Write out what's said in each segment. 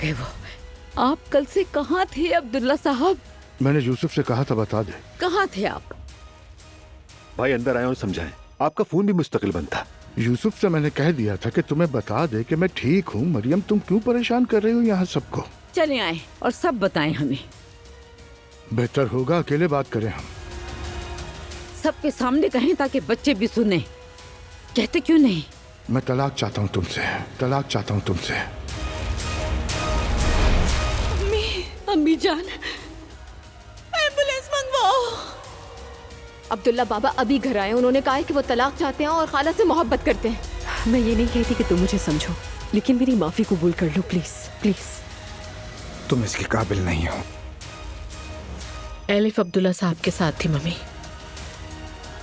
गए वो। आप कल से कहाँ थे अब्दुल्ला साहब? मैंने यूसुफ से कहा था बता दे। कहाँ थे आप? भाई अंदर आए और समझाएं। आपका फोन भी मुस्तकिल बंद था। यूसुफ से मैंने कह दिया था कि तुम्हें बता दे कि मैं ठीक हूँ। मरियम तुम क्यों परेशान कर रही हो यहाँ सबको? चले आए और सब बताएं हमें। बेहतर होगा अकेले बात करें हम। सबके सामने कहें ताकि बच्चे भी सुने। कहते क्यों नहीं? मैं तलाक चाहता हूँ तुमसे, तलाक चाहता हूँ तुमसे। अम्मी जान, एम्बुलेंस मंगवाओ। अब्दुल्ला बाबा अभी घर आए। उन्होंने कहा है कि वो तलाक चाहते हैं और खाला से मोहब्बत करते हैं। मैं ये नहीं कहती कि तुम मुझे समझो, लेकिन मेरी माफी कबूल कर लो प्लीज प्लीज। तुम इसके काबिल नहीं हो। एलिफ अब्दुल्ला साहब के साथ थी मम्मी।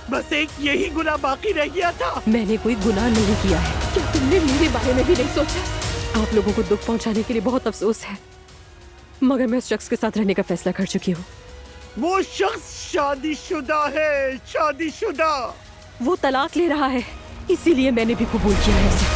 बस एक यही गुनाह बाकी रह गया था। मैंने कोई गुनाह नहीं किया है। क्या तुमने मेरे बारे में भी नहीं सोचा? आप लोगों को दुख पहुंचाने के लिए बहुत अफसोस है, मगर मैं उस शख्स के साथ रहने का फैसला कर चुकी हूँ। वो शख्स शादीशुदा है, शादीशुदा। वो तलाक ले रहा है, इसीलिए मैंने भी कबूल किया है इसे।